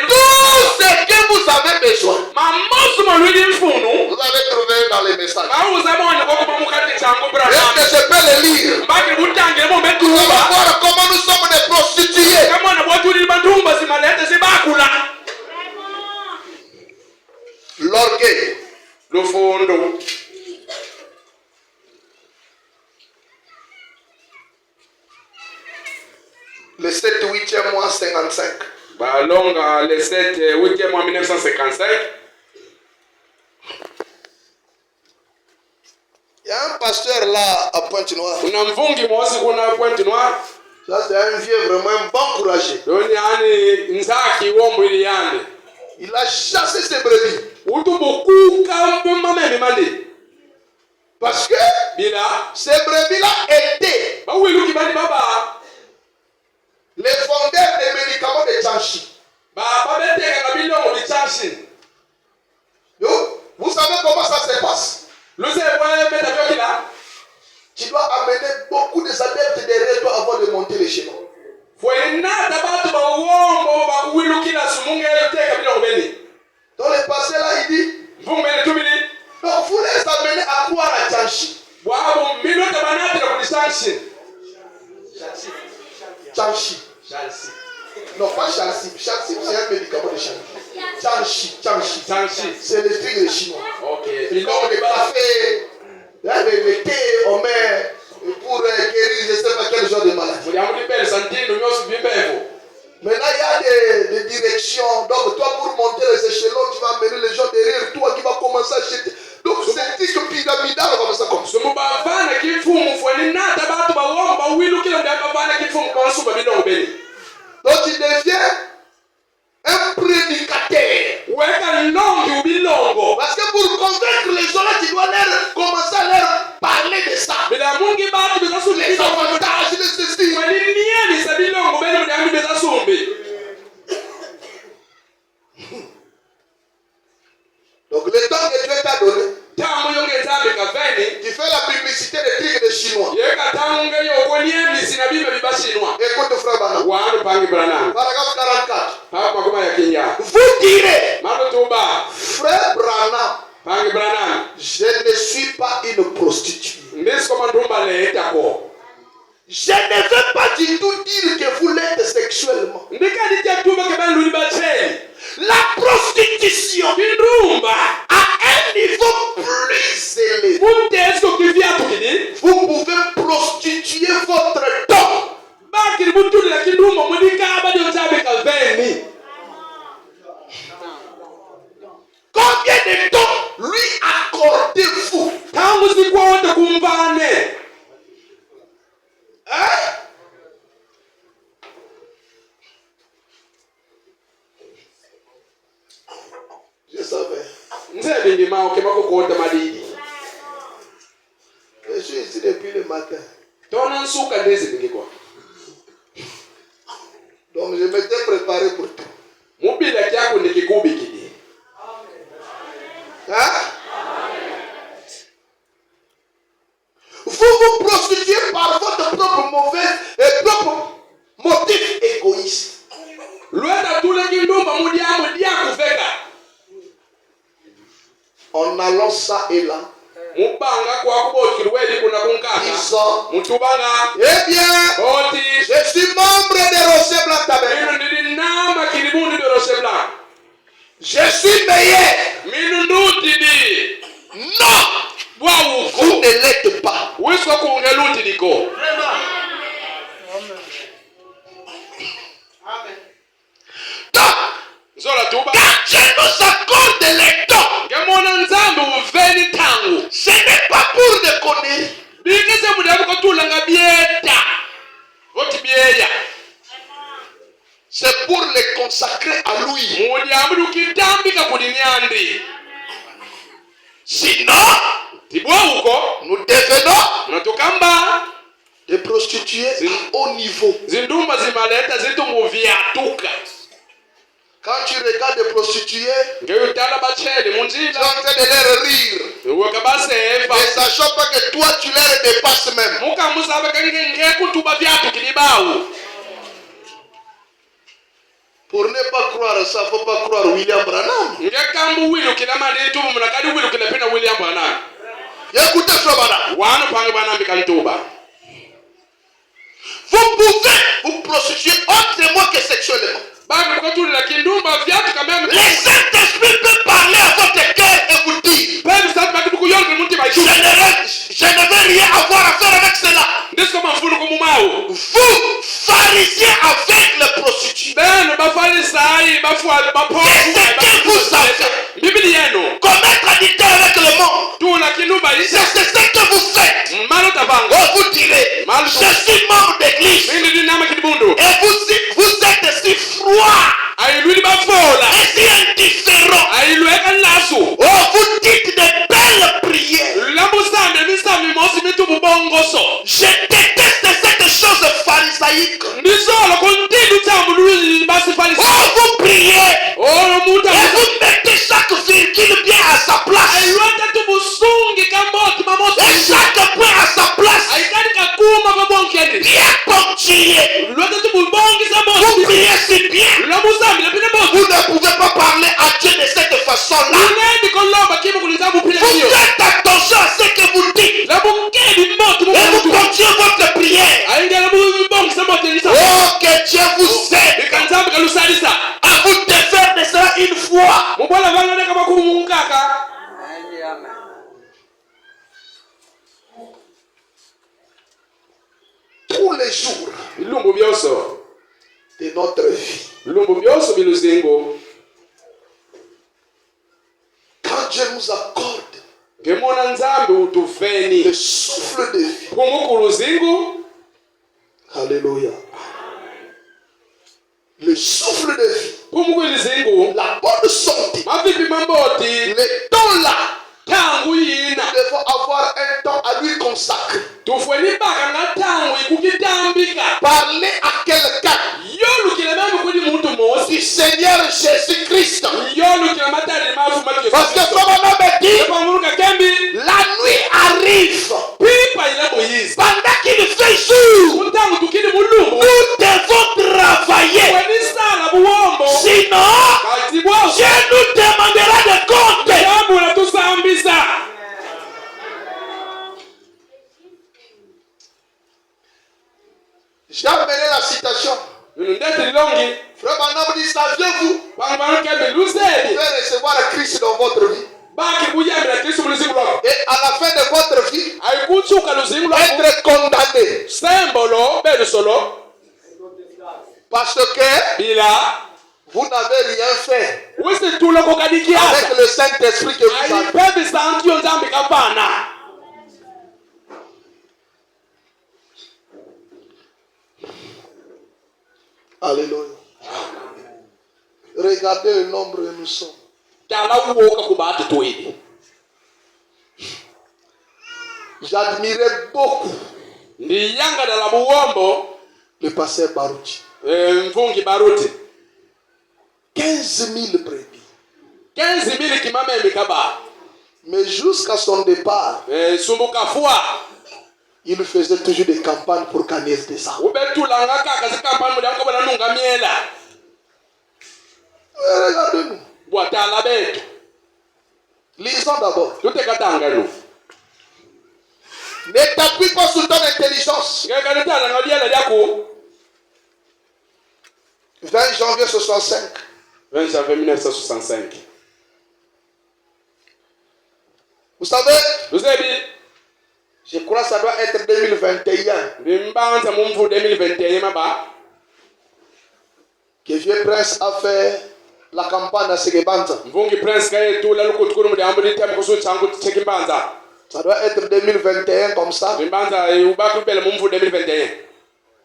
Tout ce que vous avez besoin, vous avez trouvé dans les messages. Est-ce que je peux le lire? Nous allons voir comment nous sommes des prostituées. L'orgueil. Le 7 8e mois 55. Le 7 8e mois 1955. Il y a un pasteur là à Pointe-Noire. Ça c'est un vieux vraiment un bon courageux. Il a chassé ses brebis. Parce que ces brebis-là étaient les fondeurs des médicaments de Tchanchi. Vous savez comment ça se passe? Tu dois amener beaucoup de adeptes derrière toi avant de monter les chemins. Dans le passé là, il dit, donc vous les amenez à croire à Tchanchi. Tchanchi. Non, pas Tchanchi. Tchanchi, c'est un médicament de Tchanchi. Tchanchi. C'est le truc des Chinois. Okay. Comme le café, là, le thé, on met pour guérir, je ne sais pas quel genre de maladie. Maintenant, il y a des directions. Donc, toi, pour monter les échelons, tu vas amener les gens derrière toi qui va commencer à acheter. Donc, c'est un truc pyramidal comme ça. Donc, tu deviens un prédicateur. Parce que pour convaincre les gens là, tu dois commencer à leur parler de ça. Les avantages de ceci. Donc le temps que Dieu t'a donné, tu fais la publicité des trucs des Chinois. Écoute frère Branham. Paragraphe 44. Vous direz, frère Branham, je ne suis pas une prostituée. Je ne veux pas du tout dire que vous l'êtes sexuellement. La prostitution à un niveau plus élevé. Vous pouvez prostituer votre temps. Combien de temps lui accordez-vous? Hein? Je savais. Je suis ici depuis le matin. Donc je m'étais préparé pour tout. Hein? Vous vous prostituez par votre propre mauvaise et propre motif égoïste. En allant ça et là, disant, eh bien, je suis membre des Rochers Blancs Tabernacle. Je suis meilleur. Non, vous ne l'êtes pas. Quand Dieu nous accorde le temps, ce n'est pas pour des conneries. C'est pour les consacrer à lui. Sinon, nous devenons des prostituées à haut niveau. Quand tu regardes des prostituées, tu es en train de leur rire. Ne sachant pas que toi tu leur dépasses même. Pour ne pas croire ça, il ne faut pas croire William Branham. Écoutez, frère Branham. Vous pouvez vous prostituer autrement que sexuellement. Le Saint-Esprit peut parler à votre cœur et vous dire: je ne veux rien avoir à faire avec cela. Vous, pharisiens avec les prostituées, qu'est-ce que vous avez? Commettre adultère avec le monde, c'est ce que vous faites. Oh, vous direz: je suis membre d'église. Et vous êtes si froid et si indifférent. Oh, vous dites de belles prières. Je déteste cette chose pharisaique. Oh, vous priez et vous mettez chaque virgule bien à sa place et chaque point à sa place, bien ponctué. Vous priez si bien, vous ne pouvez pas parler à Dieu de cette façon-là. Vous faites attention à ce que vous dites et vous continuez votre prière. Oh, que Dieu vous aide à vous défaire de cela une fois. Tous les jours de notre vie, quand Dieu nous accorde le souffle de vie, alléluia, le souffle de vie, la bonne santé, le temps là, nous devons avoir un temps à lui consacrer. Parler à quelqu'un du Seigneur Jésus-Christ. Parce que comme on me dit, la nuit arrive. Pendant qu'il fait jour, nous devons travailler. Sinon, Dieu nous demandera de compte. J'ai amené la citation. Frère Branham dit: saviez-vous, vous pouvez recevoir le Christ dans votre vie. Et à la fin de votre vie, être condamné. Parce que vous n'avez rien fait avec le Saint-Esprit que vous avez. Alléluia. Regardez le nombre que nous sommes. J'admirais beaucoup le pasteur Baruti. 15 000 brebis. Mais jusqu'à son départ, il faisait toujours des campagnes pour gagner des âmes. Regardez-nous. Lisons d'abord. Ne t'appuie pas sur ton intelligence. 20 janvier 65. 20 janvier 1965. Vous savez, je crois que ça doit être 2021. Que Vieux Prince a fait la campagne à Segebanza. Ça doit être 2021 comme ça.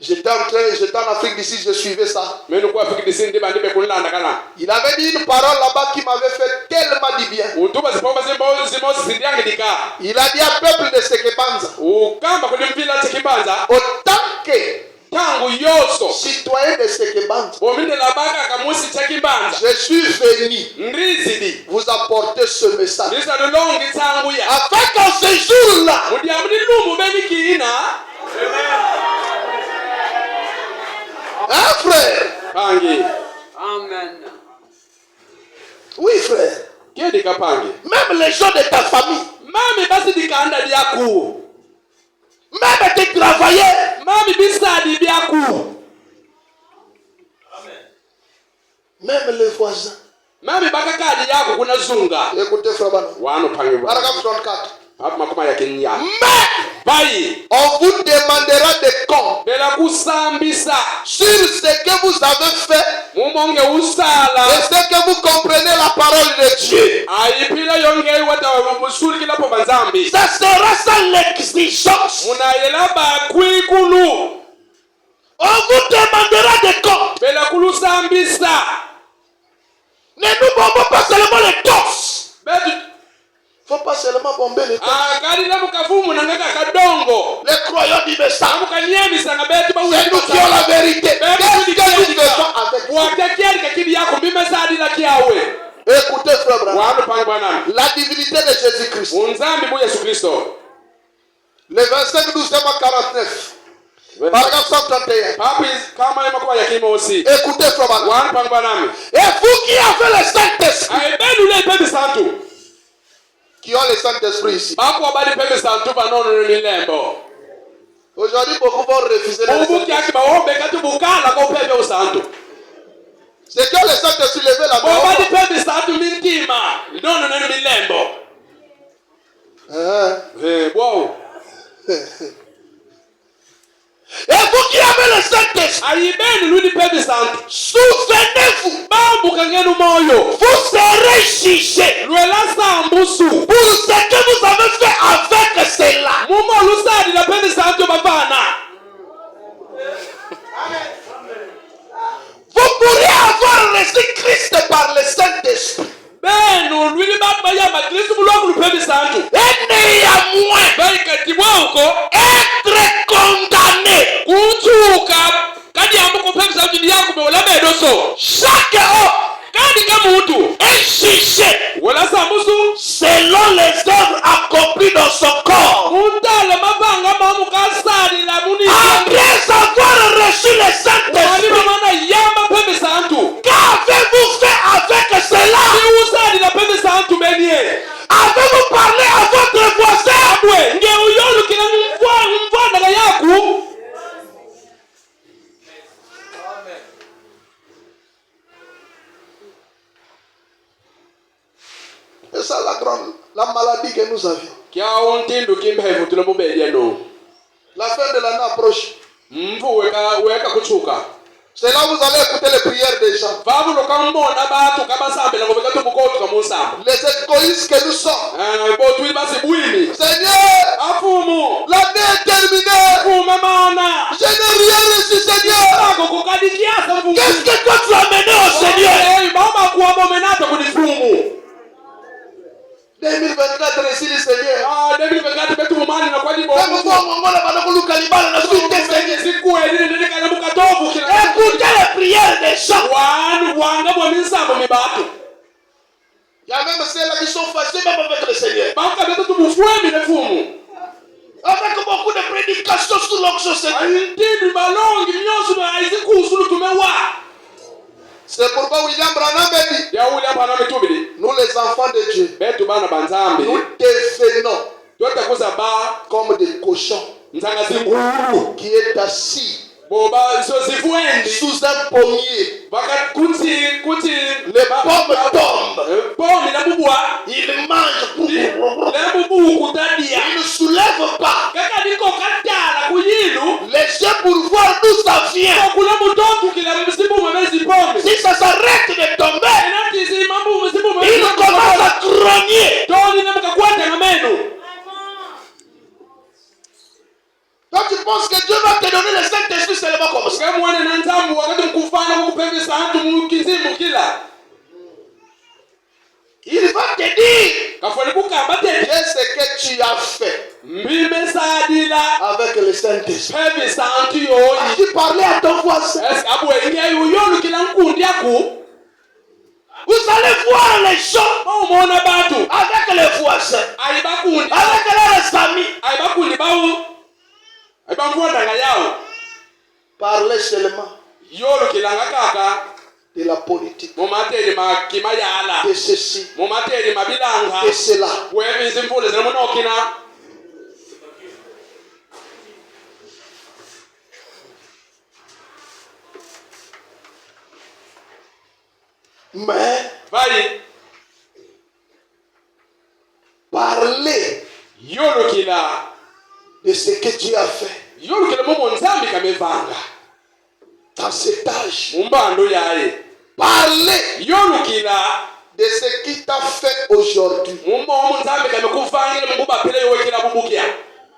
J'étais en Afrique d'ici, je suivais ça. Il avait dit une parole là-bas qui m'avait fait tellement du bien. Il a dit à peuple de Segebanza: autant que citoyen de Segebanza, je suis venu vous apporter ce message afin qu'en ce jour-là, hein, frère, Oui, frère. Même Même les gens de ta famille. Même tes travailleurs. Même les voisins. Écoutez, frère Bano. Paragraphe 34. Mais on vous demandera des comptes sur ce que vous avez fait et ce que vous comprenez la parole de Dieu. Ça sera sans l'exigence. On vous demandera des comptes. Ne nous bombons pas seulement les torses. Il ne faut pas seulement bomber les torses. Les croyants du message. C'est nous qui avons la vérité. Qu'est-ce que nous faisons avec ça? Écoutez, frère Branham. La divinité de Jésus-Christ. Le 25 12 49. Paragraphe 131. Écoutez, frère Branham. Et vous qui avez le Saint-Esprit. Qui ont le Saint-Esprit ici. Aujourd'hui, beaucoup vont refuser le Saint-Esprit. C'est que le Saint-Esprit levé la main. Et vous qui avez le Saint-Esprit, souvenez-vous, vous serez jugés pour ce que vous avez fait avec cela. Vous pourriez avoir reçu Christ par le Saint-Esprit. Et néanmoins, être condamné. Chaque homme est jugé selon les œuvres accomplies dans son corps. Après avoir reçu le Saint-Esprit, qu'avez-vous fait avec cela? Avez-vous parlé à votre voisin? C'est ça la maladie que nous avions. La fin de l'année approche. C'est là où vous allez écouter les prières des gens. Les égoïstes que nous sommes. Seigneur, l'année est terminée. Je n'ai rien reçu, Seigneur. Qu'est-ce que toi tu as mené au Seigneur? 2024 ici, le Seigneur. Écoutez les prières des gens. Il y a même celles qui sont fâchées même avec le Seigneur. Avec beaucoup de prédications sur l'onction Seigneur. C'est pourquoi William Branham dit, nous les enfants de Dieu, nous devenons comme des cochons qui est assis sous un pommier. Les pommes tombent. Il mange. Il ne soulève pas les yeux pour voir d'où ça vient. Si ça s'arrête de tomber, il commence à grogner. Donc tu penses que Dieu va te donner le Saint-Esprit seulement comme ça? Il va te dire qu'est-ce que tu as fait avec le Saint-Esprit. As-tu parlé à ton voisin? Vous allez voir les gens avec les voisins, avec leurs amis. Parlez seulement de la politique, mumateri makimayala de ceci, mumateri mabilanga de cela. webiza imvula zinamunokina Mais bali parler yolukila de ce que Dieu a fait yolukila mumu nzambi kamevanga dans cet âge, mumbando yaye parler yolukila de ce qu'il t'a fait aujourd'hui. mumu nzambi kamekuvangile mungubapile yowekila bubukya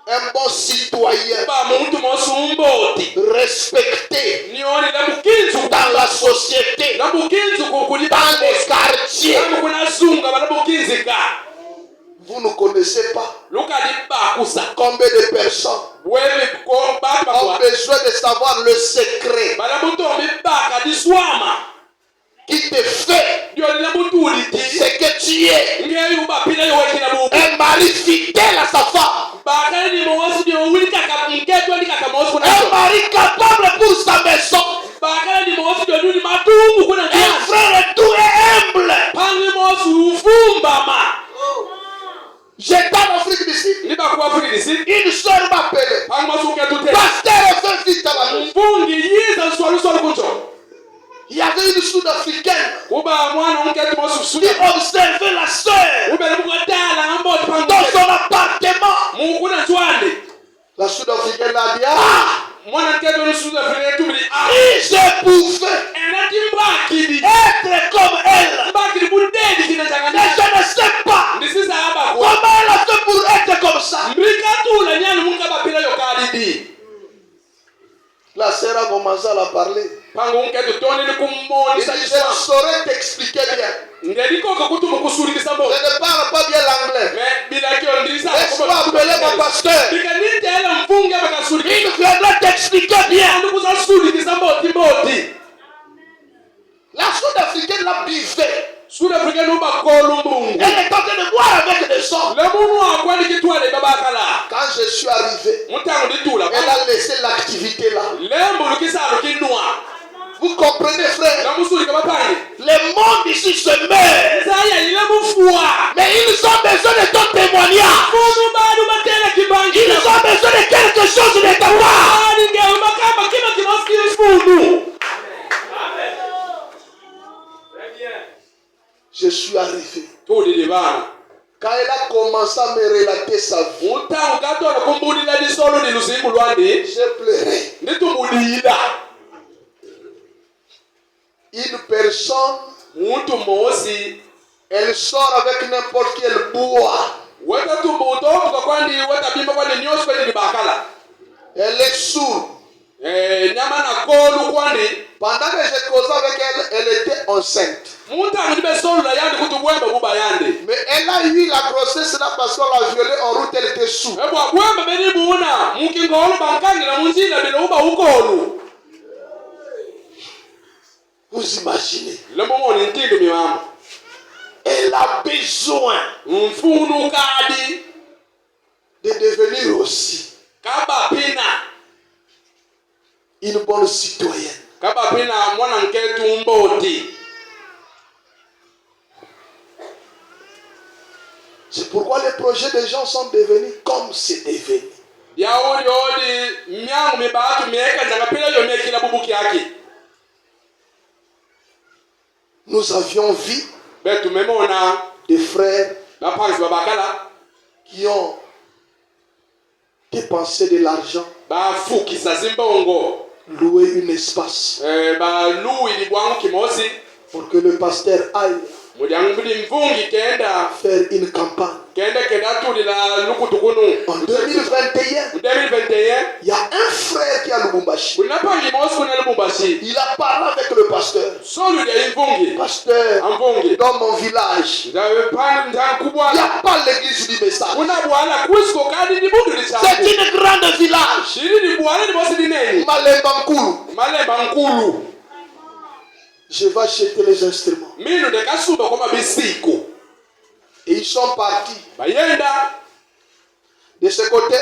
Un bon citoyen ba muntu mosumboti respecté nioni la mukinzu dans la société, la mukinzu kukuliba dans les quartiers. kamu kunazunga bala mukinzika Vous ne connaissez pas lukaliba kusa combien de personnes wewe ko baba ont kwa besoin de savoir le secret bala muntu omibaka diswama qui te fait ndio la muntu uliti ce que tu es. ngeyu bapila yowekila bubu Un mari fidèle à sa femme. bakani mosi ndio ulika kamketu ndika kamosi kuna Un mari capable pour sa maison. bakani mosi ndio ni matungu kuna Un frère doux et humble. pangi mosi ufumbama J'étais en Afrique du Sud. liba kwa Afrika disi Une soeur m'appelait. pangi mosi uketute Pasteur, fais vite à la maison. mfungi yiza swali kuncho Il y avait une Sud-Africaine kuba mwana unketu mosi qui suda observait la soeur ube mukatala ngamboti dans pangi son appartement. mukuna twande La Sud-Africaine a dit, ah, mwana nketu ni suda Afrika tubili si je pouvais enati mbakidi être comme elle, mbakidi budedi mais kinachanganya je ne sais pas ndisisa aba kwa comment elle a fait pour être comme ça. mbikatula nyani munkabapila yokalidi La sœur a commencé à la parler. pango unketu toni ni Il kumonisa dit, je ne saurais t'expliquer bien. ngelikoko kuti mukusulilisa Je bo ne parle pas bien l'anglais. me bilakio ndisa Laisse-moi appeler mon pasteur. bikanitele mfunge bakasulika Il viendra t'expliquer bien. ndikuzasulilisa mboti mboti La Sud-Africaine l'a buvait. sudafrika nubakolu mbungu Elle est en train de boire avec des hommes. le munu akwani kitwale babakala Quand je suis arrivé, mutango nditula elle a laissé l'activité là. lembo lukisalo kinwa Vous comprenez, frère? namusulika bapange Le monde ici se meurt. saya ile mufua Mais ils ont besoin de ton témoignage. munu badu batele kibangi Ils ont besoin de quelque chose de ta part. ali ngeu makamba kino kinosikili funu Je suis arrivé. tudili bana Quand elle a commencé à me relater sa vie, mutango katola kumbulila lisolo ni lusimbu lwandi j'ai pleuré. nditumbulila Une personne, muntu mosi elle sort avec n'importe quel bois. wetatumbutofuka kwandi wetabimba kwandi nyosi kwandi bakala Elle est sourde. nyama na kolu kwandi Pendant que je causais avec elle, elle était enceinte. mutango ndibesolula yandi kuti bwemba buba yandi Mais elle a eu la grossesse là parce qu'on l'a violée en route, elle était sourde. ebwa bwemba benibuna mukingolo bankangila munzila bila uba ukolu Vous imaginez? lembomoni ntindu miwamba Elle a besoin mfunu kadi de devenir aussi kabapina une bonne citoyenne. kabapina mwana nketu mboti C'est pourquoi les projets des gens sont devenus comme c'est devenu. yaudi odi myangu mibatu mieka njangapila yo miekila bubuki yake Nous avions vu betu memona des frères bapanzi babakala qui ont dépensé de l'argent, bafukisa zimbongo loué un espace baluili bwangu kimosi pour que le pasteur aille mulyangu buli mvungi kenda faire une campagne. kenda tulila lukutukunu En 2021, 2021 il y a un frère qui est à Lubumbashi. kunapangi mosi kuna lubumbashi Il a parlé avec le pasteur. solu lya imvungi Pasteur, amvungi dans mon village, il n'y kubwala a pas l'église du message. kuna bwala kwisiko kadi ni bundu C'est lichaku une grande village. shiri ni bwala ni mosi dineni Malemba Nkulu. malemba nkulu Je vais acheter les instruments. minu ndekasuba kwa mabisiko Et ils sont partis. bayenda De ce côté,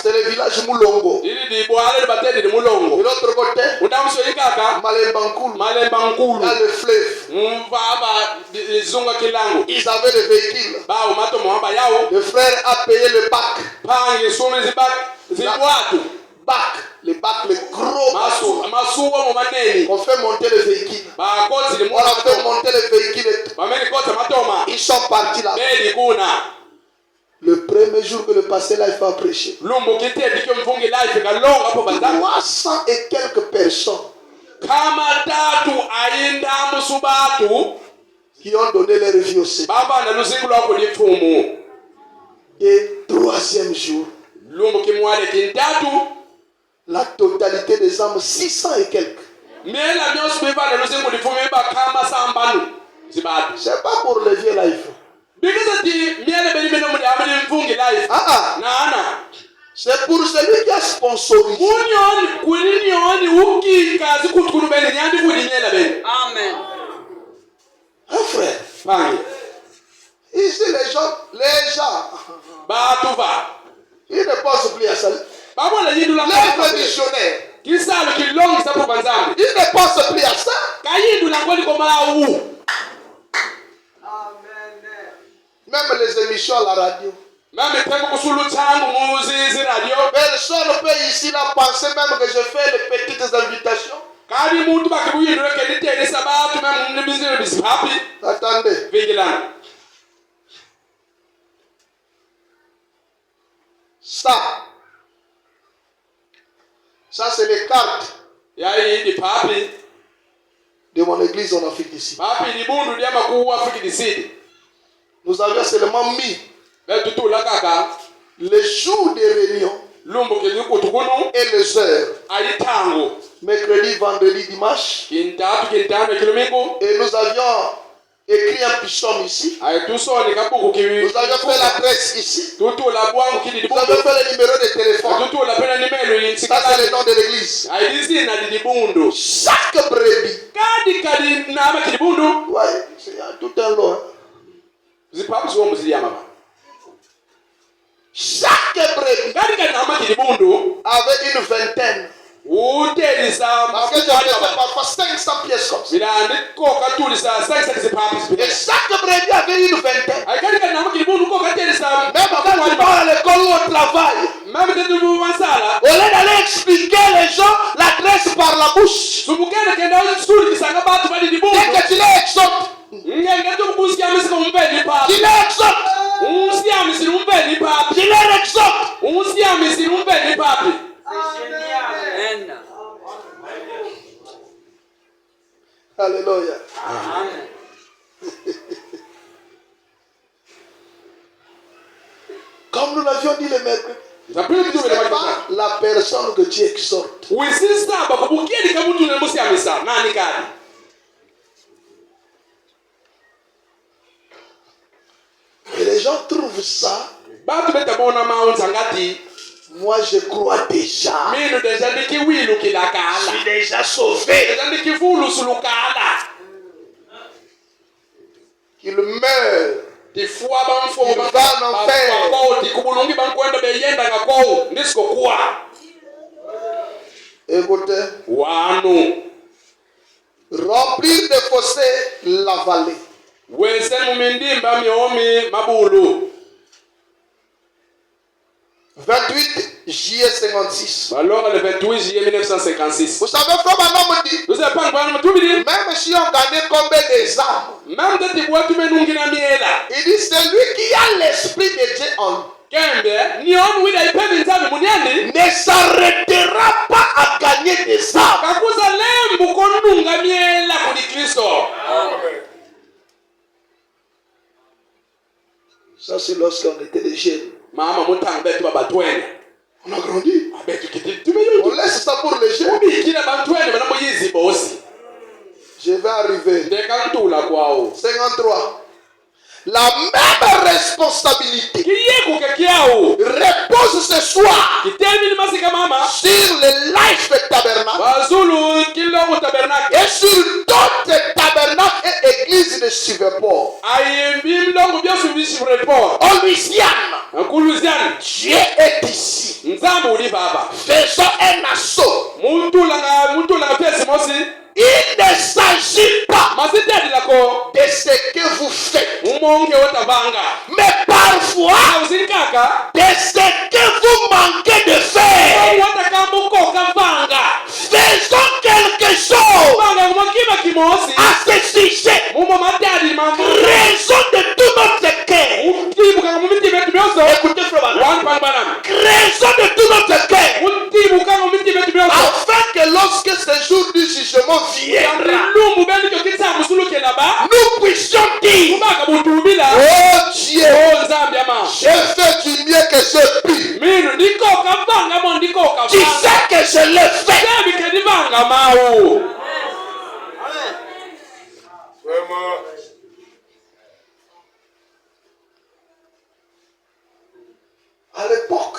c'est le village Moulongo. Ili di boale batedi di Mulongo. De l'autre côté, Undamsio ikaka Malembankulu. Malembankulu. Dans le fleuve. Mvaba zunga kilango. Ils avaient des véhicules. Ba umato mwamba yao. Le frère a payé le bac. Pangi sume zibak zibwatu. Bac, le bac, le gros masuwa mu maneni. On fait monter le véhicule. Ba koti di On a fait monter le véhicule. Bameni koti matoma. Ils sont partis là. Beli kuna. Le premier jour que le pasteur là il va prêcher. 300 et quelques personnes qui ont donné leur vie au Seigneur. Et troisième jour, la totalité des âmes, 600 et quelques. C'est pas pour le vieux life. C'est pour celui qui a sponsorisé. Amen. Un frère. Ici les gens, ils ne pensent plus à ça. Les missionnaires, ils ne pensent plus à ça. Même les émissions à la radio. Personne ne peut ici là penser même que je fais les petites invitations. Attendez. Ça c'est les cartes de mon église en Afrique d'ici. Nous avions seulement mis les jours de réunion et les heures. Mercredi, vendredi, dimanche. Et nous avions écrit un psaume ici. Nous avions fait l'adresse ici. Nous avions fait le numéro de téléphone. Ça c'est le nom de l'église. Chaque brebis. Ouais, c'est tout un lot. Chaque brebis avait une vingtaine. Parce que j'avais parfois 500 pièces comme ça. Et chaque brebis avait une vingtaine. Même quand tu pars à l'école ou au travail, au lieu d'aller expliquer les gens l'adresse par la bouche, dès que tu les exhortes, Alléluia. Amen. Comme nous l'avions dit le mercredi, c'est pas la personne que tu exhortes. Et les gens trouvent ça. Moi je crois déjà. Je suis déjà sauvé. Qu'il meurt. Il va en enfer. Écoutez. Remplir des fossés la vallée. 28 juillet 56. Alors le 28 juillet 1956. Vous savez comment un homme dit? Même si on gagnait combien des âmes, il dit celui qui a l'esprit de Dieu en lui ne s'arrêtera pas à gagner des âmes. Ça c'est lorsqu'on était des jeunes. On a grandi. On laisse ça pour les jeunes. Je vais arriver. 53. La même responsabilité repose ce soir sur le life tabernacle et sur d'autres tabernacles et églises ne suivait pas. En Louisiane, Dieu est ici. Faisons un assaut. Il ne s'agit pas de ce que vous faites, mais parfois de ce que vous manquez de faire. Faisons quelque chose à ce sujet. Raison de tout notre cœur. Écoutez, frère, raison de tout notre cœur, afin que lorsque ce jour du jugement viendra, nous puissions dire: oh Dieu, j'ai fait du mieux que je puis. Tu sais que je l'ai fait. À l'époque,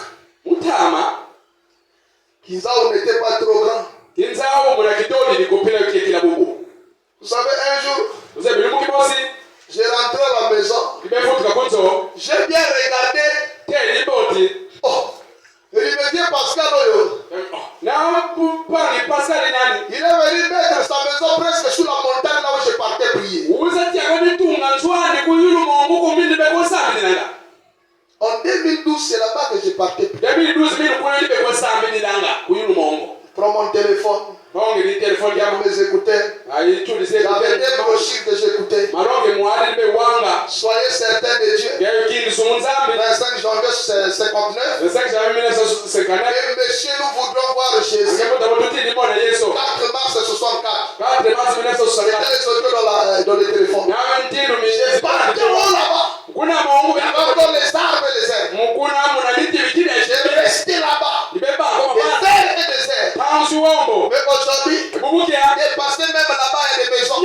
Kinzao n'était pas trop grand. Vous savez, un jour, j'ai rentré à la maison. J'ai bien regardé. Oh, il me dit Pascal Oyo. Il est venu mettre sa maison presque sous la montagne là où je partais prier. En 2012, c'est là-bas que je partais prier. Prends mon téléphone. Mes écouteurs. J'avais des brochures que j'écoutais. Soyez certains de Dieu. 25 janvier 59. Et monsieur, nous voudrons voir Jésus. 4 mars 64. C'était les audios dans le téléphone. J'ai parti là-bas. Il y avait encore les arbres et les herbes. J'ai resté là-bas. Des herbes et des herbes. Mais aujourd'hui, j'ai passé même là-bas et des maisons.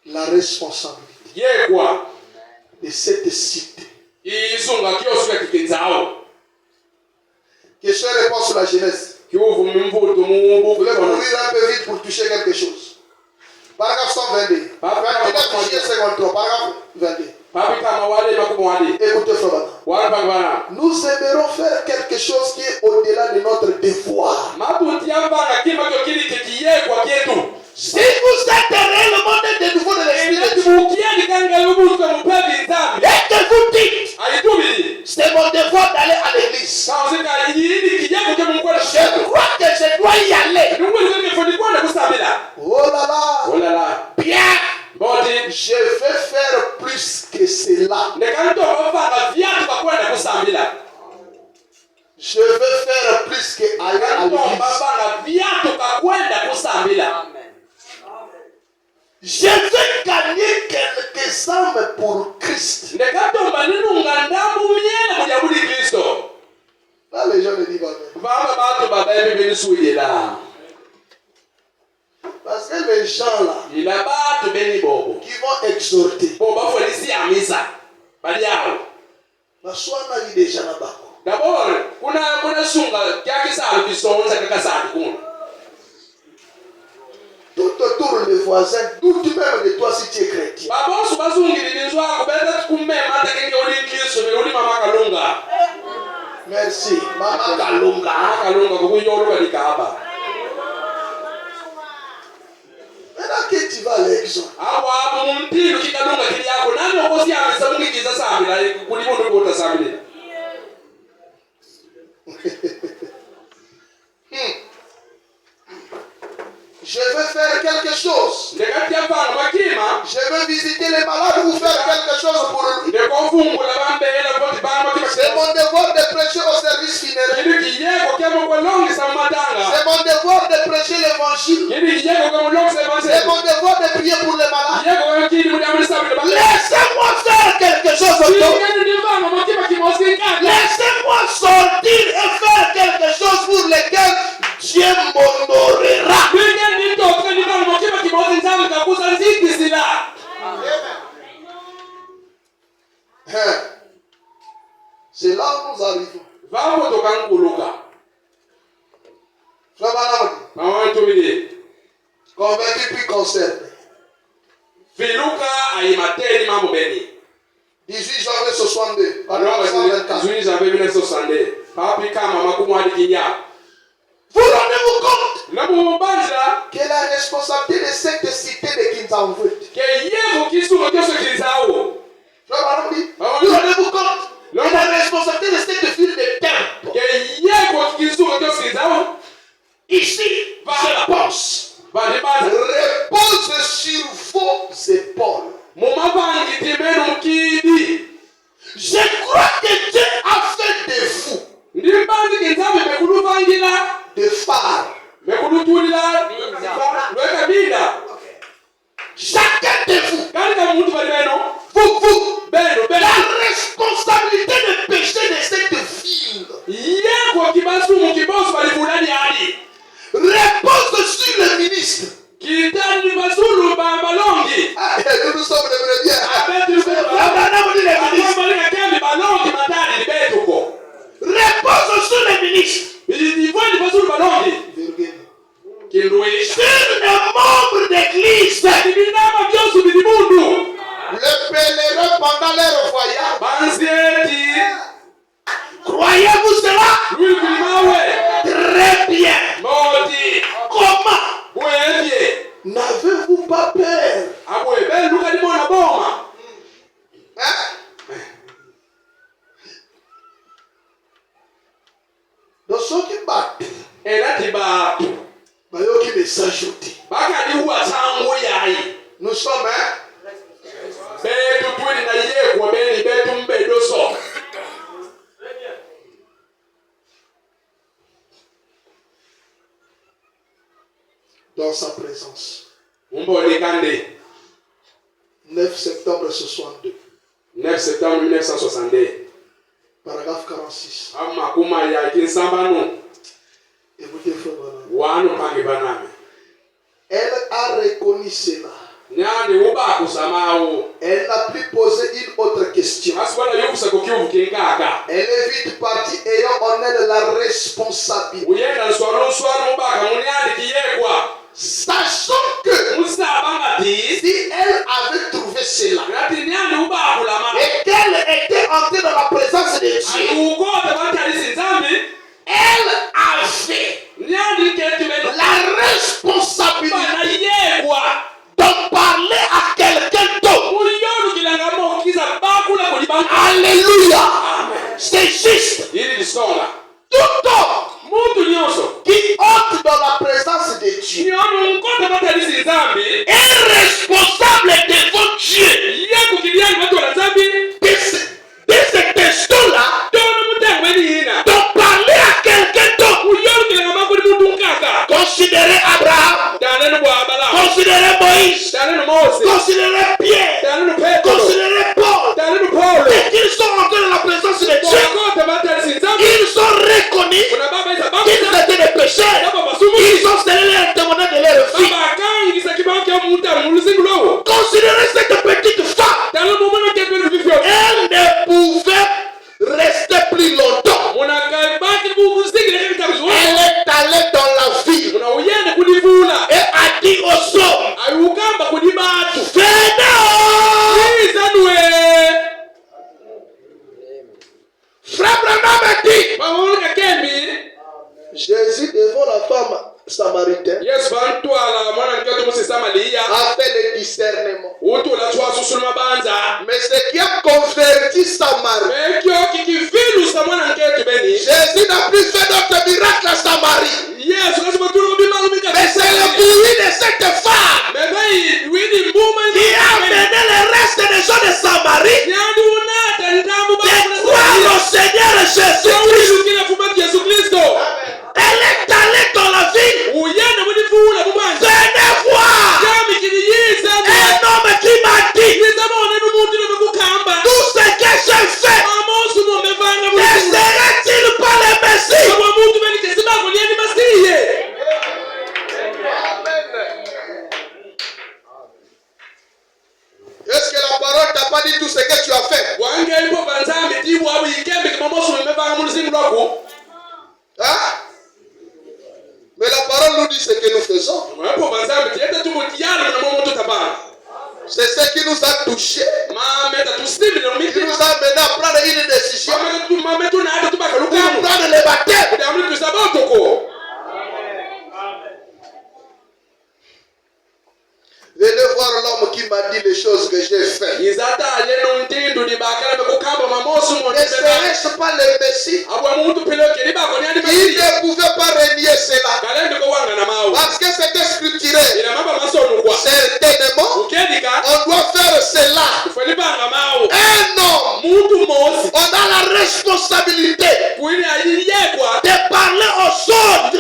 La responsabilité de cette cité. Question réponse sur la jeunesse. Vous voulez courir un peu vite pour toucher quelque chose. Paragraphe 122. 29 juillet 53. Paragraphe 22. Écoutez, frère, nous aimerons faire quelque chose qui est au-delà de notre devoir. Si vous êtes réellement de nouveau de l'esprit et que vous dites: c'est mon devoir d'aller à l'église, je crois que je dois y aller. Oh là là, bien, je vais faire plus que cela. Je vais faire plus que aller à l'église. Je vais gagner quelques âmes pour Christ. Là, les gens ne disent pas. Parce que les gens là, qui vont exhorter, d'abord, tout autour les voisins, doute même de toi si tu es chrétien. Merci. Mama Kalunga. Maintenant que tu vas à l'exode, je vais faire quelque chose. Je vais visiter les malades ou faire quelque chose pour eux. C'est mon devoir de prêcher au service funéraire. C'est mon devoir de prêcher l'évangile. C'est mon devoir de prier pour les malades. Laissez-moi faire quelque chose autour. Laissez-moi sortir et faire quelque chose pour lequel Dieu m'honorera. C'est là où nous arrivons. Convaincu puis concerné. 18 janvier 62. Vous rendez-vous compte que la responsabilité de cette cité de Kinzamvut. Vous rendez-vous compte que la responsabilité de cette ville de temple. Ici, je pense, repose sur vos épaules. Je crois que Dieu a fait de vous des phares. Chacun de vous, la responsabilité de péché de cette ville repose sur le ministre. Nous sommes les premiers. Repose sur le ministre. Sur les membres d'église. Le pèlerin pendant leur voyage. Croyez-vous cela? Très bien. Comment? N'avez-vous pas peur? Hein? Dans ce qui bat, qui me s'ajouter. Nous sommes dans sa présence. 9 septembre 62. 9 septembre 1962. Paragraphe 46. Écoutez, elle a reconnu cela. Elle n'a plus posé une autre question. Elle est vite partie ayant en elle la responsabilité. Sachant que si elle avait trouvé cela et qu'elle était entrée dans la présence de Dieu, elle avait la responsabilité d'en parler à quelqu'un d'autre. Alléluia. C'est juste. Tout homme qui entre dans la présence de Dieu est responsable devant Dieu de ce texte-là, d'en parler à quelqu'un d'autre. Considérez Abraham, considérez Moïse, considérez Pierre, considérez Paul. Et qu'ils sont entrés dans la présence de Dieu, ils sont reconnus qu'ils étaient des pécheurs. Ils ont scellé leur témoignage de leur vie. Considérez cette petite femme. Elle ne pouvait rester plus longtemps. Elle est allée dans la ville et a dit aux hommes, Frère Branham a dit, Jésus devant la femme samaritaine a fait le discernement. Mais ce qui a converti Samarie, Jésus n'a plus fait d'autres miracles à Samarie. Mais c'est le bruit de cette femme qui a amené le reste des gens de Samarie de croire au Seigneur Jésus-Christ. Elle est allée dans la ville. Venez voir un homme qui m'a dit tout ce que j'ai fait. Ne serait-il pas le Messie? nous dit ce que nous faisons. C'est ce qui nous a touchés. Qui nous a amené à prendre une décision. Pour prendre le baptême. Venez voir l'homme qui m'a dit les choses que j'ai faites. Ne serait-ce pas le Messie? Il ne pouvait pas renier cela. Parce que c'était scripturé. Certainement, on doit faire cela. Un homme, on a la responsabilité de parler aux autres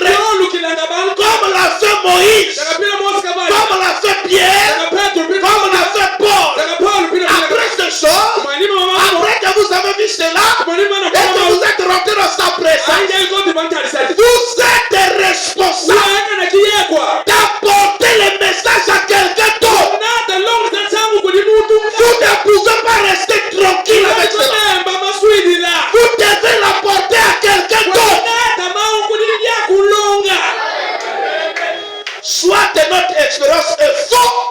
comme l'a fait Moïse, comme l'a fait Pierre, comme l'a fait Paul. Après ces choses, après que vous avez vu cela et que vous êtes rentré dans sa présence, vous êtes responsable d'apporter le message à quelqu'un d'autre. Vous ne pouvez pas rester tranquille avec cela. Vous devez l'apporter à quelqu'un d'autre. Soit notre expérience est fausse,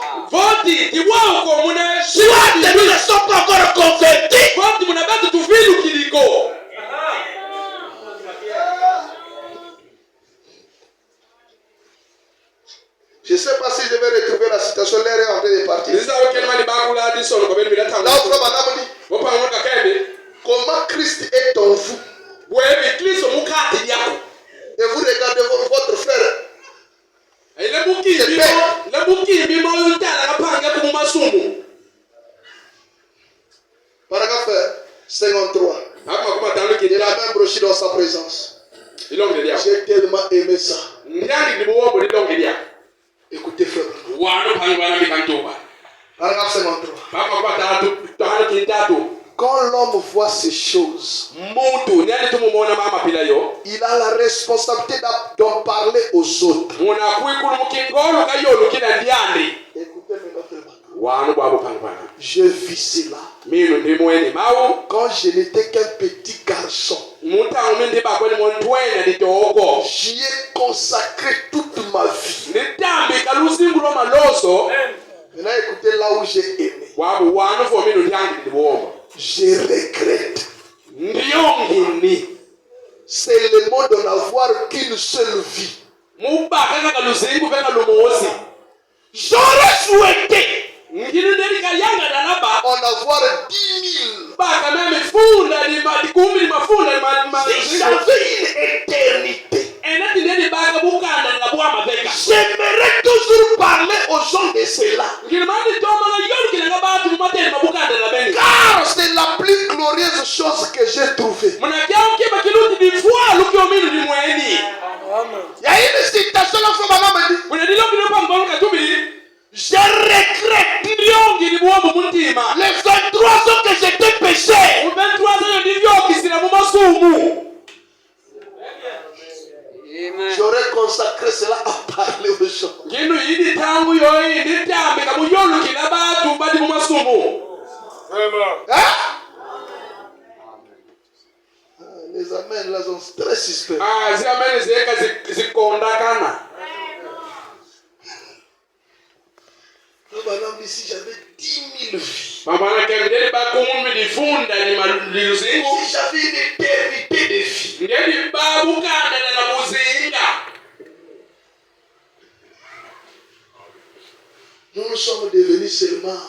soit nous ne sommes pas encore convertis. Je ne sais pas si je vais retrouver la citation. L'air est en train de partir. Là, on dit comment Christ est en vous. Et vous regardez votre frère. Paragraphe 53. Il a même broché dans sa présence. J'ai tellement aimé ça. Écoutez, frère. Paragraphe 53. Quand l'homme voit ces choses, il a la responsabilité d'en parler aux autres. Écoutez maintenant. Je vis cela. Quand je n'étais qu'un petit garçon, j'y ai consacré toute ma vie. Maintenant, écoutez là où j'ai aimé. Je regrette. C'est le monde de n'avoir qu'une seule vie. J'aurais souhaité en avoir 10 000. Si j'avais une éternité, j'aimerais toujours parler aux gens de cela. Car c'est la plus glorieuse chose que j'ai trouvée. Il y a une citation là où madame dit, je regrette les 23 ans que j'étais péché. J'aurais consacré cela à parler aux gens. Hein? Les amens là sont très suspects. Madame dit, si j'avais 10 000 vies, si j'avais une éternité de vie, nous sommes devenus seulement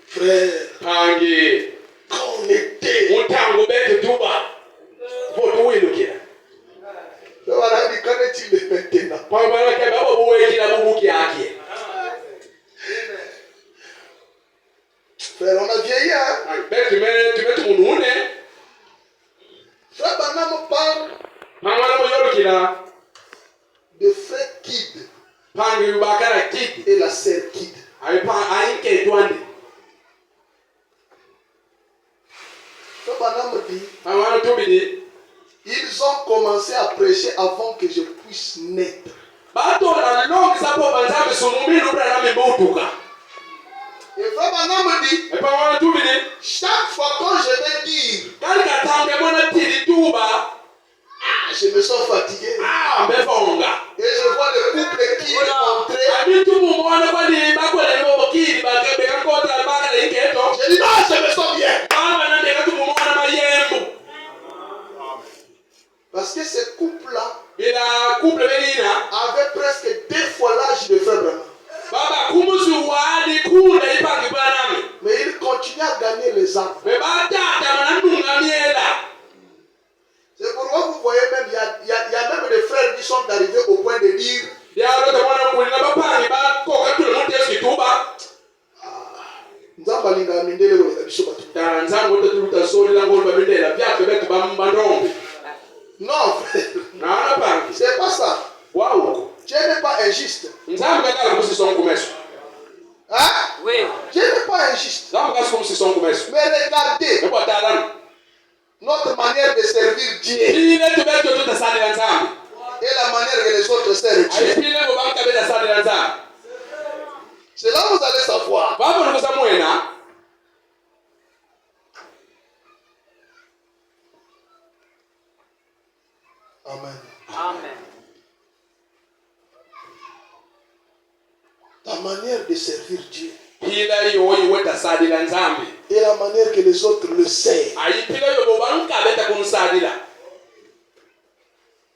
frères. Quand on était, qu'en est-il maintenant? Frère, on a vieilli, hein? Frère Banam parle de frère Kid et la sœur Kid. Frère Banam dit, ils ont commencé à prêcher avant que je puisse naître. Et Frère Banam dit, chaque fois quand je vais dire, Je me sens fatigué. Ah, mbefonga. Et je vois des couples qui rentraient. Abitu mumona kwa ni bakwele mo kidi bakebe kankota baka le keto. Je dis non, je me sens bien. Bana na ndeka tumumona mayembu. Parce que ces couples-là avaient presque 2 fois l'âge de Frère Branham. Mais ils continuaient à gagner les âmes. C'est pourquoi vous voyez même, il y a même des frères qui sont arrivés au point de dire non, c'est pas ça. Dieu n'est pas injuste. Hein? Dieu n'est pas injuste. Mais regardez notre manière de servir Dieu et la manière que les autres servent Dieu. C'est là où vous allez savoir. Amen. Amen. La manière de servir Dieu et la manière que les autres le servent.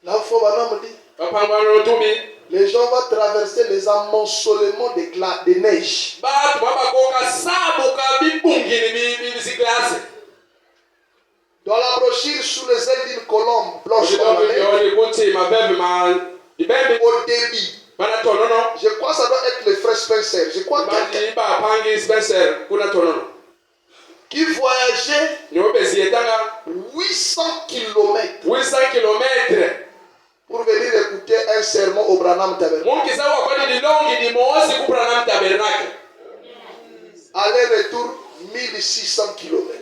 La fois, Branham dit, les gens vont traverser les amoncellements de neige. Dans la brochure, sous les ailes d'une colombe blanche comme la neige, au débit. Je crois que ça doit être le frère Spencer. Je crois qui voyageait 800 km pour venir écouter un sermon au Branham Tabernacle. Aller-retour 1600 km.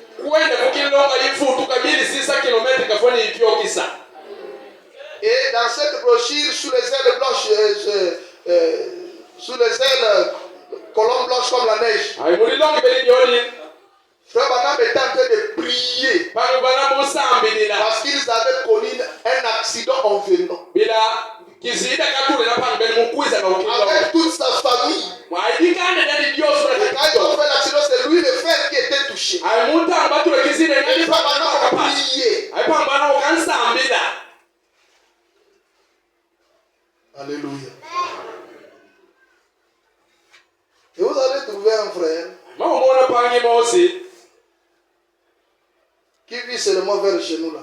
Et dans cette brochure, sous les ailes blanches, sous les ailes colombe blanche comme la neige, Frère Branham était en train de prier parce qu'ils avaient connu un accident en venant. Avec toute sa famille. Et quand ils ont fait l'accident, c'est lui le frère qui était touché. Et Frère Branham a prié. Alléluia. Et vous allez trouver un frère qui vit seulement vers chez nous là.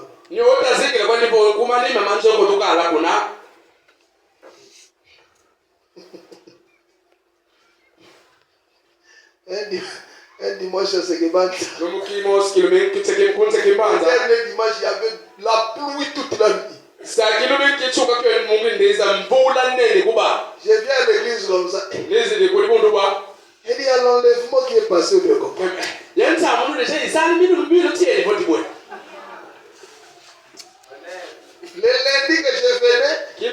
Un dimanche à Sekebanta. Le dernier dimanche, il y avait la pluie toute la nuit. Je viens à l'église comme ça. Il y a l'enlèvement qui est passé au Béco. Le lundi que je venais, j'ai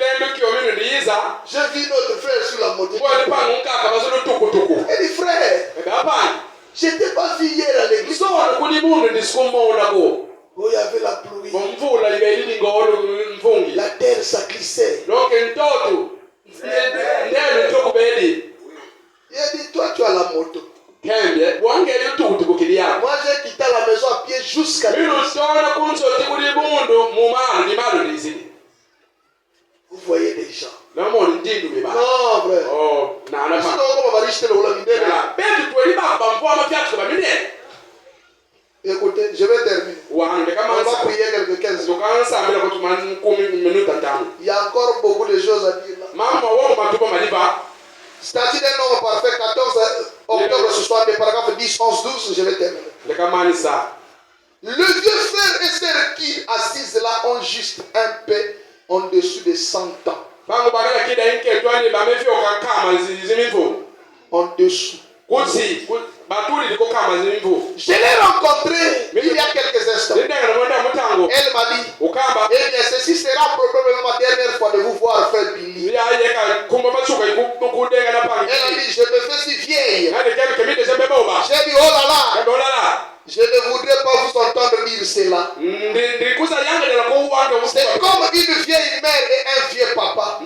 vu notre frère sur la moto. Il dit frère, je n'étais pas vu hier à l'église. Où il y avait la pluie. La terre s'aglissait. Il a dit, toi tu as la moto. Moi j'ai quitté la maison à pied jusqu'à l'église. Vous voyez des gens. Non, frère. Écoutez, je vais terminer. On va prier quelques 15 minutes. Il y a encore beaucoup de choses à dire là. Statut d'un homme parfait, 14 octobre ce soir, des paragraphes 10, 11, 12, je vais terminer. Le vieux frère et sœur qui assisent là ont juste un peu en dessous de 100 ans. En dessous. Je l'ai rencontré il y a quelques instants. Elle m'a dit, eh bien ceci sera probablement ma dernière fois de vous voir, frère Billy. Elle a dit, je me fais si vieille. J'ai dit, oh là là, je ne voudrais pas vous entendre dire cela. C'est comme une vieille mère et un vieux papa.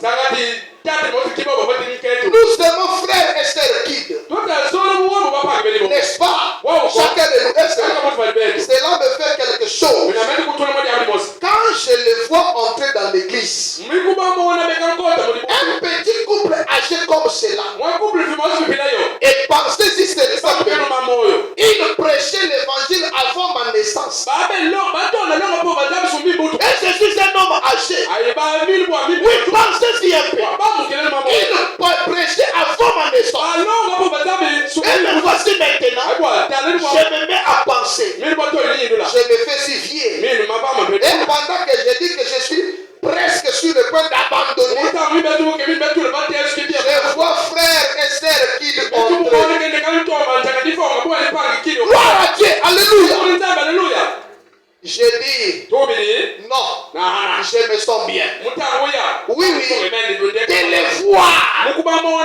Nous sommes frères et sœurs Kid. N'est-ce pas? Chacun de nous. Cela me fait quelque chose. Quand je les vois entrer dans l'église, un petit couple âgé comme cela, et pensez si c'est le simple, il prêchait l'évangile avant ma naissance. Et je suis un homme âgé. Oui, pensez si un peu. Il prêchait avant ma naissance. Et me voici maintenant. Je me mets à penser. Je me fais si vieux. Et pendant que je dis que je suis presque sur le point d'abandonner, je vois frères et sœurs qui entrent. Gloire à Dieu. Alléluia. J'ai dit non, je me sens bien. Oui, de les voir. Comment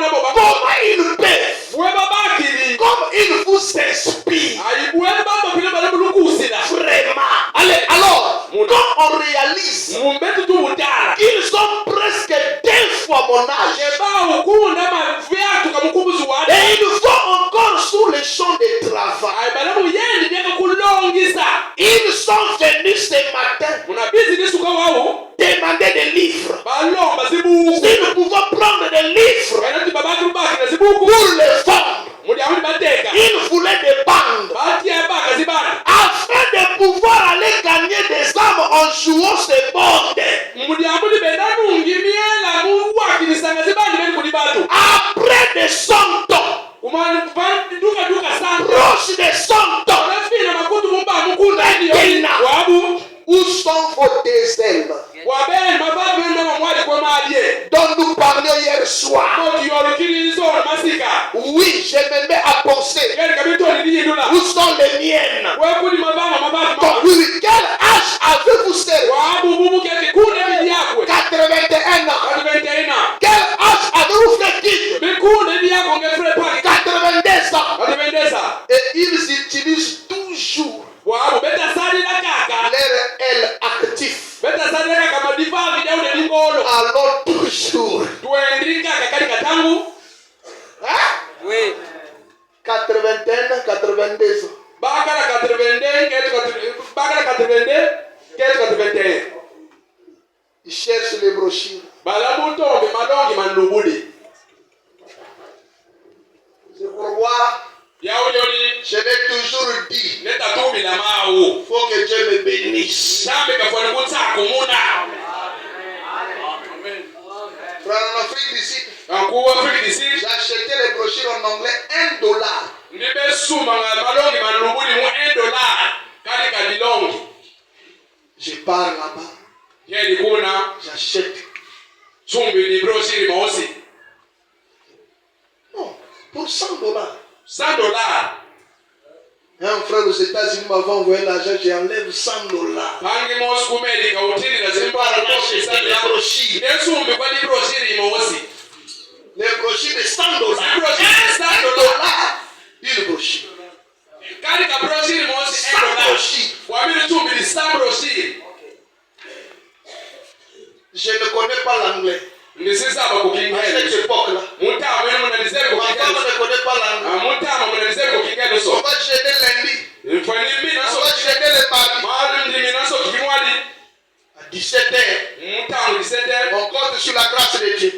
ils peuvent, comme ils vous inspirent. Vraiment. Allez, alors, quand on réalise qu'ils sont presque 2 fois mon âge, et ils vont encore sur les champs de travail, ils sont venus ce matin demander des livres. Si nous pouvons prendre des livres pour les vendre, ils voulaient des bandes afin de pouvoir aller gagner des âmes en jouant ces bandes. Après des 100 ans, proche des 100 ans, où sont vos 2 ailes dont nous parlions hier soir? Oui, je me mets à penser. Où sont les miennes? Donc, oui, quel âge avez-vous, sœur? 81 ans. Quel âge avez-vous, frère Kid? 82 ans. Et ils utilisent toujours leur aile active. Alors toujours. Hein? Oui. 81, 82 ans. Ils cherchent les brochures. C'est pourquoi je l'ai toujours dit. Il faut que Dieu me bénisse. Frère, en Afrique d'ici, j'ai acheté les brochures en anglais $1. Je pars là-bas. J'achète. Non, pour $100. Un frère aux États-Unis m'avait envoyé l'argent, j'enlève $100. Les brochures de $100. $1, une brochure. 100 brochures. Je ne connais pas l'anglais. À cette époque-là, ma femme ne connaît pas l'anglais. On va gêner lundi. On va gêner le mardi. À 17h, on compte sur la grâce de Dieu.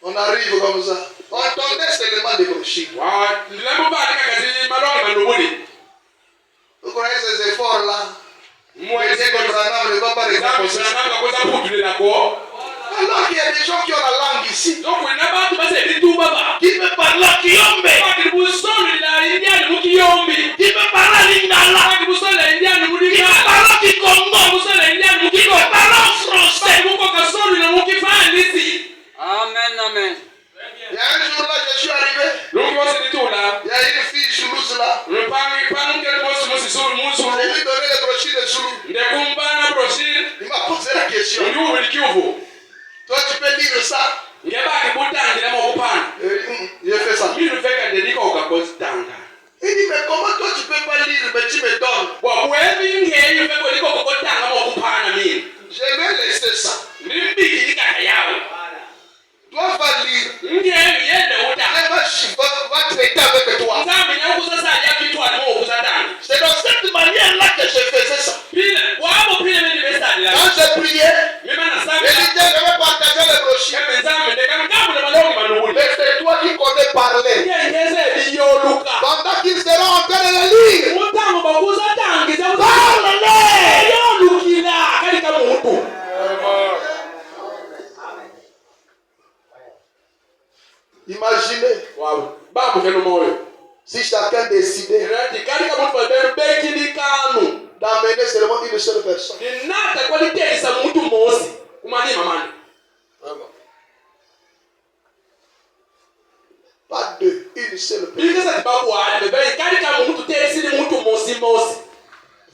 On arrive comme ça. On tombait seulement des brochures. Vous croyez ces efforts-là? Moi, je ne va pas récompenser. Alors qu'il y a des gens qui ont la langue ici. Qui peut parler Kiombe. Qui peut parler Lingala. Qui peut parler Kikongo. Qui peut parler français. Amen, amen. Il y a un jour là, je suis arrivé. Il y a une fille choulouse là. Je lui ai donné les brochures de Zoulou. Il m'a posé la question. Toi, tu peux lire ça? J'ai fait ça. Il dit, mais comment toi tu peux pas lire, mais tu me donnes? Je vais laisser ça. Toi va lire. Va traiter avec toi. C'est dans cette manière-là que je faisais ça. Quand je priais, je disais, je vais partager les brochures. Mais c'est toi qui connais parler. Pendant qu'ils seront en train de le lire, imaginez si chacun décidait d'amener seulement une seule personne. Pas deux, une seule personne.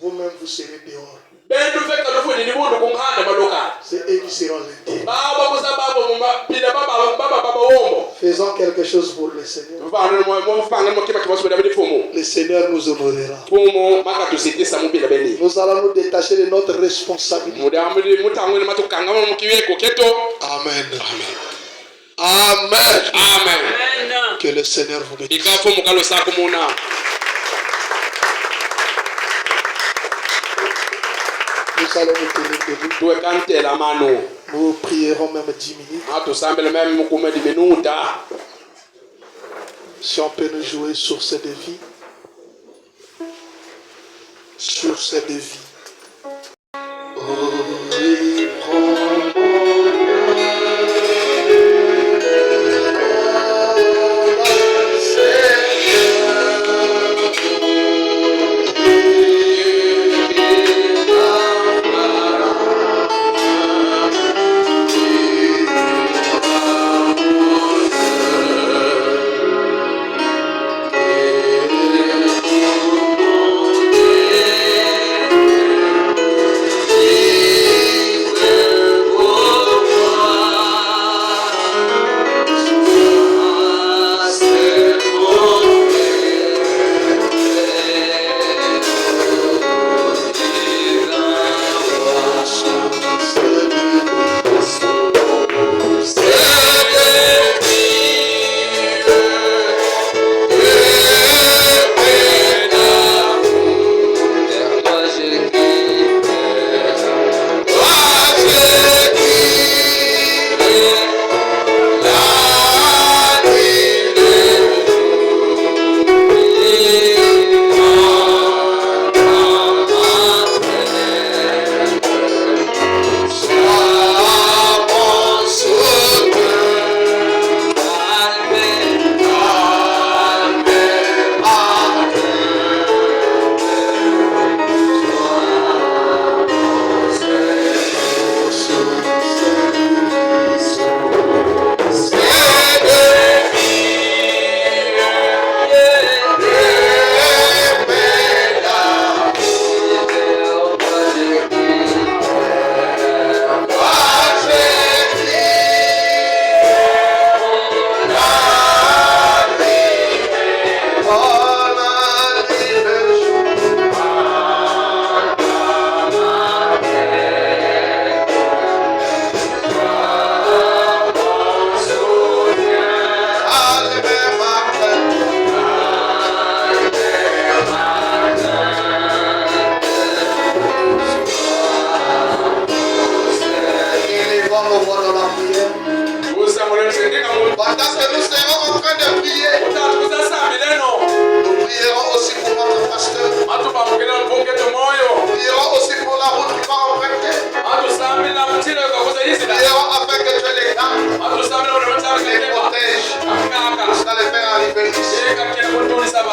Vous-même vous serez dehors. C'est eux qui seront l'intérieur. Faisons quelque chose pour le Seigneur. Le Seigneur nous honorera. Nous allons nous détacher de notre responsabilité. Amen. Amen. Amen. Que le Seigneur vous bénisse. Nous allons nous tenir debout. Nous prierons même 10 minutes. Si on peut nous jouer sur ces défis. Sur ces défis. Oh, oui,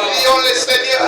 Prions le Seigneur.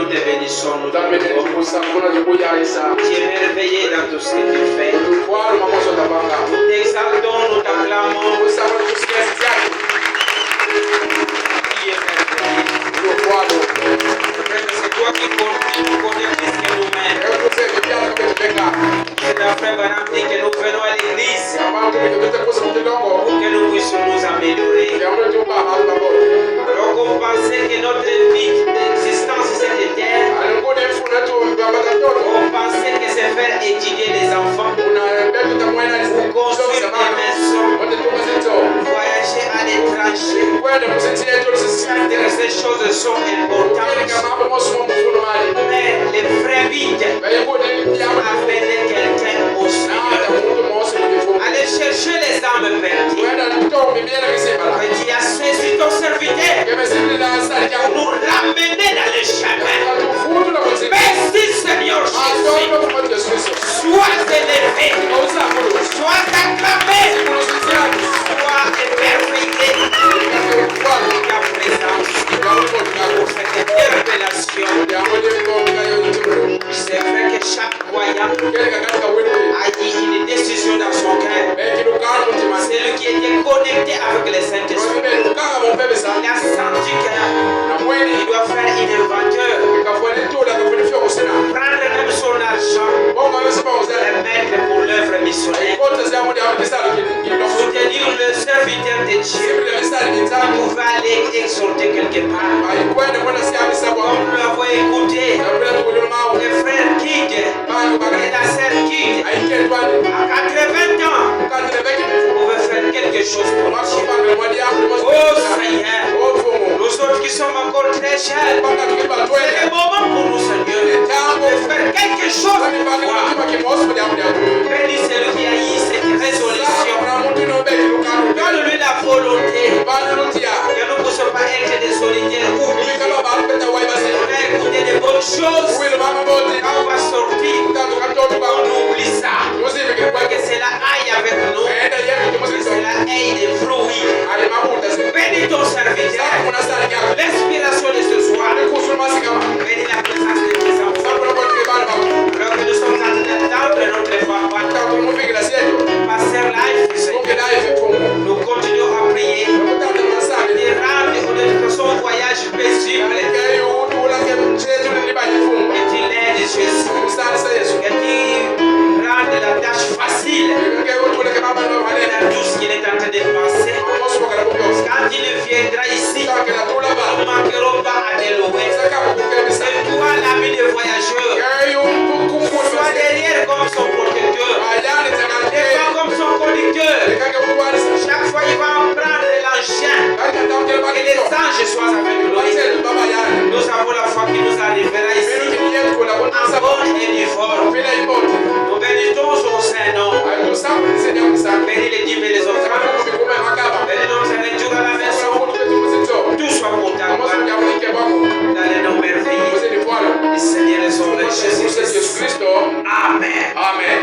Nous te bénissons, nous te nzambe bénissons. netukusa mpona tukuyayisa Tu es merveilleux dans tout ce que tu fais. tutwala makoso tabanga Nous t'exaltons, nous t'acclamons. kusaba tukusikia sikyaki Tu es merveilleux. tutwalo Frère, c'est toi qui connais plus que nous-mêmes. ewe tuseme byalo kabetubeka C'est la frère Branham dit que nous venons à l'église ambayo tukusa mutendongo pour que nous puissions nous améliorer. yamwe tuba hali baboti Alors qu'on pensait que notre vie d'existence sur cette terre, alikuwa efuna tu bambata toto on pensait que c'est faire étudier les enfants, una betu tamwena construire des maisons, wote tukozito voyager à l'étranger. kwenda kusiti yetu Certaines ces choses sont importantes. kama hapo mosi mu mfuno mali Mais les vrais vides bayikuwa byabo amener quelqu'un au na Seigneur. muntu mosi mu mfuno Allez chercher les âmes perdues. kwenda kutoa bibiana kisembala Et tu as saisi ton serviteur kemesibili na asali pour nous ramener dans le chemin. tufutu na kusema Merci Seigneur Jésus. atoto kwa Yesu Kristo Sois élevé, kauza mulu sois acclamé, sois émerveillé kwa de ta présence pour cette révélation. C'est vrai que chaque croyant a dit une décision dans son cœur. Celui qui était connecté avec le Saint-Esprit, il a senti qu'il doit faire une inventeur, prendre même son argent et mettre pour l'œuvre missionnaire, soutenir le serviteur de Dieu. Il pouvait aller exhorter quelque part. Comme nous l'avons écouté, le frère Kid et la sœur Kid, à 80 ans, pouvait faire quelque chose pour Dieu. Oh Seigneur, nous autres qui sommes encore très jeunes, c'est le moment pour nous, Seigneur, de faire quelque chose pour toi. Bénis celui qui a eu cette résolution. Donne-lui la volonté que nous ne puissions pas être des solitaires oubliés. On a écouté des bonnes choses. Quand on va sortir, on oublie ça. Que cela aille avec nous. Que cela aille des fruits. Bénis ton serviteur. L'inspiration de ce soir. Bénis la présence de tes enfants. Alors que nous sommes en train d'entendre notre papa. Pasteur Life, Seigneur. Nous continuons à prier. Et rendre son voyage paisible. Que tu l'aides, Jésus. Que tu rendes la tâche facile. Dans tout ce qu'il est en train de passer. Quand il viendra ici, nous ne manquerons pas à te louer. C'est toi l'ami des voyageurs. Sois derrière comme son protecteur. Devant comme son conducteur. Chaque fois il va en prendre l'engin. Que les anges soient avec nous. Nous avons la foi qui nous arrivera ici. En bonne et due forme. Nous bénissons son Saint-Nom. Bénis les dîmes et les offrandes. Bénis notre retour à la maison. Tout soit pour ta gloire. Dans les noms merveilleux du Seigneur et son Jésus Christ. Amen. Amen.